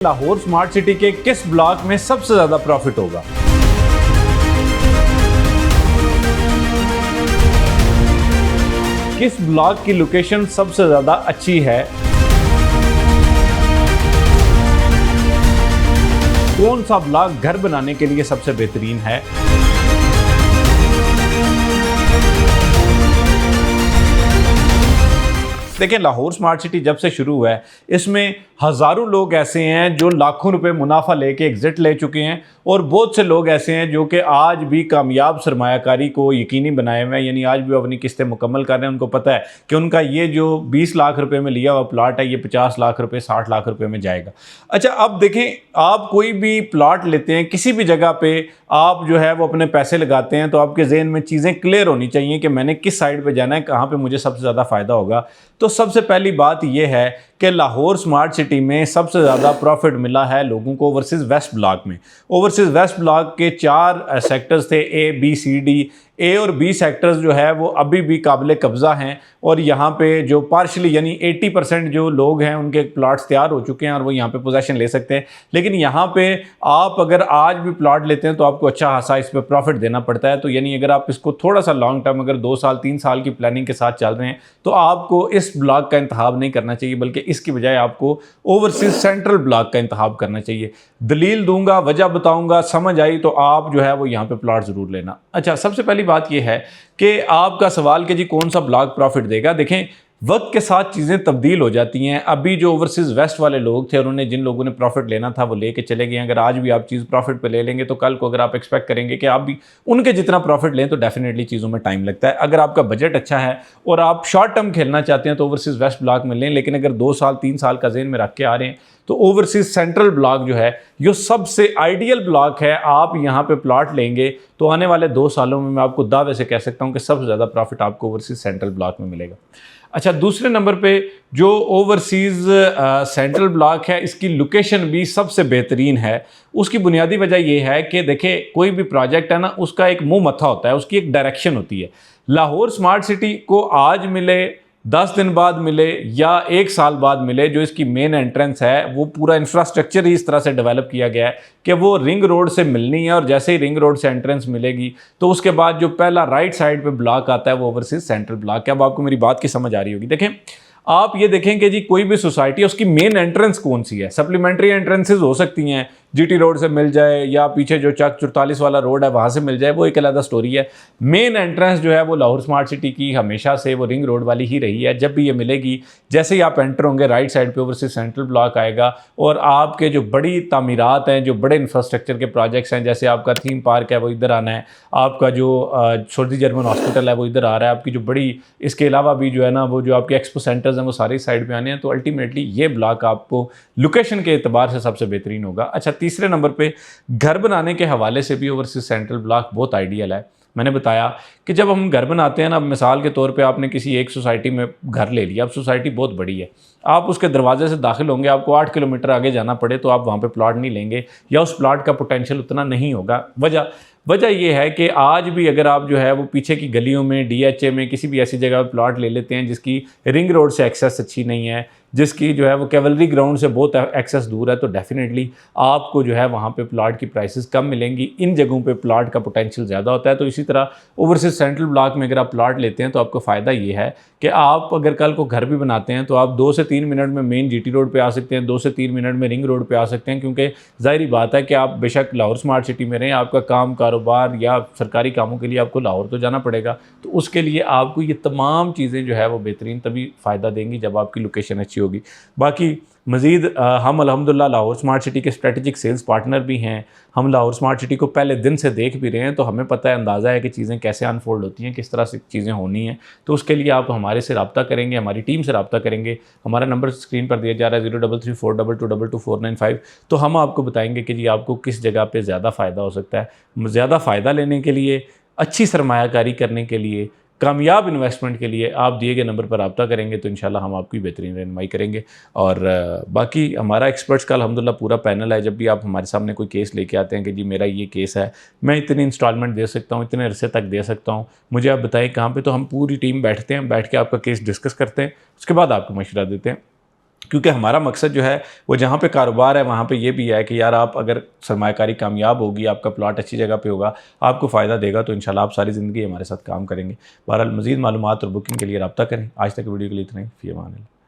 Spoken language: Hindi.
लाहौर स्मार्ट सिटी के किस ब्लॉक में सबसे ज्यादा प्रॉफिट होगा? किस ब्लॉक की लोकेशन सबसे ज्यादा अच्छी है? कौन सा ब्लॉक घर बनाने के लिए सबसे बेहतरीन है? देखिए, लाहौर स्मार्ट सिटी जब से शुरू हुआ है इसमें हज़ारों लोग ऐसे हैं जो लाखों रुपए मुनाफा लेके एग्जिट ले चुके हैं और बहुत से लोग ऐसे हैं जो कि आज भी कामयाब सरमायाकारी को यकीनी बनाए हुए हैं, यानी आज भी अपनी किस्तें मुकम्मल कर रहे हैं। उनको पता है कि उनका ये जो 20 लाख रुपए में लिया हुआ प्लाट है ये 50 लाख रुपए 60 लाख रुपए में जाएगा। अच्छा, अब देखें, आप कोई भी प्लाट लेते हैं किसी भी जगह पे, आप जो है वो अपने पैसे लगाते हैं तो आपके जहन में चीज़ें क्लियर होनी चाहिए कि मैंने किस साइड पर जाना है, कहाँ पर मुझे सबसे ज़्यादा फ़ायदा होगा। तो सबसे पहली बात यह है कि लाहौर स्मार्ट सिटी में सबसे ज़्यादा प्रॉफिट मिला है लोगों को ओवरसीज़ वेस्ट ब्लॉक में। ओवरसीज़ वेस्ट ब्लॉक के 4 सेक्टर्स थे, ए बी सी डी। ए और बी सेक्टर्स जो है वो अभी भी काबिल कब्ज़ा हैं और यहाँ पे जो पार्शली यानी 80% जो लोग हैं उनके प्लाट्स तैयार हो चुके हैं और वो यहाँ पे पोजेसन ले सकते हैं। लेकिन यहाँ पे आप अगर आज भी प्लाट लेते हैं तो आपको अच्छा खासा इस पर प्रॉफिट देना पड़ता है। तो यानी अगर आप इसको थोड़ा सा लॉन्ग टर्म, अगर 2 साल 3 साल की प्लानिंग के साथ चल रहे हैं तो आपको इस ब्लॉक का इंतखाब नहीं करना चाहिए, बल्कि इसकी बजाय आपको ओवरसीज़ सेंट्रल ब्लॉक का इंतखाब करना चाहिए। दलील दूंगा, वजह बताऊंगा, समझ आई तो आप जो है वो यहाँ पे प्लाट ज़रूर लेना। अच्छा, सबसे पहली बात यह है कि आपका सवाल कि जी कौन सा ब्लॉक प्रॉफिट देगा। देखें, वक्त के साथ चीज़ें तब्दील हो जाती हैं। अभी जो ओवरसीज़ वेस्ट वाले लोग थे उन्होंने, जिन लोगों ने प्रॉफिट लेना था वो लेके चले गए। अगर आज भी आप चीज़ प्रॉफिट पे ले लेंगे तो कल को अगर आप एक्सपेक्ट करेंगे कि आप भी उनके जितना प्रॉफिट लें तो डेफिनेटली चीज़ों में टाइम लगता है। अगर आपका बजट अच्छा है और आप शॉर्ट टर्म खेलना चाहते हैं तो ओवरसीज़ वेस्ट ब्लॉक में लें, लेकिन अगर 2 साल 3 साल का ज़हन में रख के आ रहे हैं तो ओवरसीज़ सेंट्रल ब्लॉक जो है ये सबसे आइडियल ब्लॉक है। आप यहाँ पे प्लॉट लेंगे तो आने वाले 2 सालों में मैं आपको दावे से कह सकता हूँ कि सबसे ज़्यादा प्रॉफिट आपको ओवरसीज़ सेंट्रल ब्लॉक में मिलेगा। अच्छा, दूसरे नंबर पे जो ओवरसीज़ सेंट्रल ब्लॉक है इसकी लोकेशन भी सबसे बेहतरीन है। उसकी बुनियादी वजह यह है कि देखिए, कोई भी प्रोजेक्ट है ना, उसका एक मुंह मत्था होता है, उसकी एक डायरेक्शन होती है। लाहौर स्मार्ट सिटी को आज मिले, 10 दिन बाद मिले या 1 साल बाद मिले, जो इसकी मेन एंट्रेंस है वो पूरा इंफ्रास्ट्रक्चर ही इस तरह से डेवलप किया गया है कि वो रिंग रोड से मिलनी है और जैसे ही रिंग रोड से एंट्रेंस मिलेगी तो उसके बाद जो पहला राइट साइड पे ब्लॉक आता है वो ओवरसीज़ सेंट्रल ब्लॉक है। अब आपको मेरी बात की समझ आ रही होगी। देखें, आप ये देखें कि जी कोई भी सोसाइटी है उसकी मेन एंट्रेंस कौन सी है। सप्लीमेंट्री एंट्रेंसेज हो सकती हैं, जीटी रोड से मिल जाए या पीछे जो चक 44 वाला रोड है वहाँ से मिल जाए, वो एक अलग स्टोरी है। मेन एंट्रेंस जो है वो लाहौर स्मार्ट सिटी की हमेशा से वो रिंग रोड वाली ही रही है। जब भी ये मिलेगी, जैसे ही आप एंटर होंगे राइट साइड पे ओवरसीज़ सेंट्रल ब्लॉक आएगा और आपके जो बड़ी तामीरात हैं, जो बड़े इंफ्रास्ट्रक्चर के प्रोजेक्ट्स हैं, जैसे आपका थीम पार्क है वो इधर आना है, आपका जो सऊदी जर्मन हॉस्पिटल है वो इधर आ रहा है, आपकी जो बड़ी, इसके अलावा भी जो है ना वो जो आपके एक्सपो सेंटर्स हैं वो सारे साइड पर आने हैं। तो अल्टीमेटली ये ब्लॉक आपको लोकेशन के एतबार से सबसे बेहतरीन होगा। अच्छा, तीसरे नंबर पे घर बनाने के हवाले से भी ओवरसीज़ सेंट्रल ब्लॉक बहुत आइडियल है। मैंने बताया कि जब हम घर बनाते हैं ना, मिसाल के तौर पे आपने किसी एक सोसाइटी में घर ले लिया, अब सोसाइटी बहुत बड़ी है, आप उसके दरवाजे से दाखिल होंगे, आपको 8 किलोमीटर आगे जाना पड़े तो आप वहाँ पे प्लॉट नहीं लेंगे या उस प्लॉट का पोटेंशियल उतना नहीं होगा। वजह यह है कि आज भी अगर आप जो है वो पीछे की गलियों में, डीएचए में, किसी भी ऐसी जगह प्लॉट ले लेते हैं जिसकी रिंग रोड से एक्सेस अच्छी नहीं है, जिसकी जो है वो कैवलरी ग्राउंड से बहुत एक्सेस दूर है, तो डेफिनेटली आपको जो है वहाँ पे प्लॉट की प्राइसेस कम मिलेंगी। इन जगहों पे प्लॉट का पोटेंशियल ज़्यादा होता है। तो इसी तरह ओवरसीज़ सेंट्रल ब्लॉक में अगर आप प्लॉट लेते हैं तो आपको फ़ायदा ये है कि आप अगर कल को घर भी बनाते हैं तो आप 2 से 3 मिनट में मेन जीटी रोड पे आ सकते हैं, 2 से 3 मिनट में रिंग रोड पे आ सकते हैं, क्योंकि ज़ाहिर बात है कि आप बेशक लाहौर स्मार्ट सिटी में रहें, आपका काम कारोबार या सरकारी कामों के लिए आपको लाहौर तो जाना पड़ेगा, तो उसके लिए आपको ये तमाम चीज़ें जो है वो बेहतरीन तभी फ़ायदा देंगी जब आपकी लोकेशन अच्छी होगी। बाकी मज़ीद हम अल्हम्दुलिल्लाह लाहौर स्मार्ट सिटी के स्ट्रेटेजिक सेल्स पार्टनर भी हैं। हम लाहौर स्मार्ट सिटी को पहले दिन से देख भी रहे हैं, तो हमें पता है, अंदाज़ा है कि चीज़ें कैसे अनफोल्ड होती हैं, किस तरह से चीज़ें होनी हैं। तो उसके लिए आप हमारे से रब्ता करेंगे, हमारी टीम से रब्ता करेंगे। हमारा नंबर स्क्रीन पर दिया जा रहा है 033422222495। तो हम आपको बताएंगे कि जी आपको किस जगह पर ज़्यादा फ़ायदा हो सकता है। ज़्यादा फ़ायदा लेने के लिए, अच्छी सरमायाकारी करने के लिए, कामयाब इन्वेस्टमेंट के लिए आप दिए गए नंबर पर रब्ता करेंगे तो इंशाल्लाह हम आपकी बेहतरीन रहनुमाई करेंगे। और बाकी हमारा एक्सपर्ट्स का अल्हम्दुलिल्लाह पूरा पैनल है। जब भी आप हमारे सामने कोई केस लेके आते हैं कि जी मेरा ये केस है, मैं इतनी इंस्टॉलमेंट दे सकता हूँ, इतने अरसे तक दे सकता हूँ, मुझे आप बताएं कहाँ पे, तो हम पूरी टीम बैठते हैं, बैठ के आपका केस डिस्कस करते हैं, उसके बाद आपको मशवरा देते हैं क्योंकि हमारा मकसद जो है वो जहाँ पे कारोबार है वहाँ पे ये भी है कि यार आप अगर सरमायाकारी कामयाब होगी, आपका प्लॉट अच्छी जगह पे होगा, आपको फ़ायदा देगा, तो इंशाल्लाह आप सारी ज़िंदगी हमारे साथ काम करेंगे। बहरहाल मज़ीद मालूमात और बुकिंग के लिए रब्ता करें। आज तक वीडियो के लिए इतना ही। फ़ी अमान अल्लाह।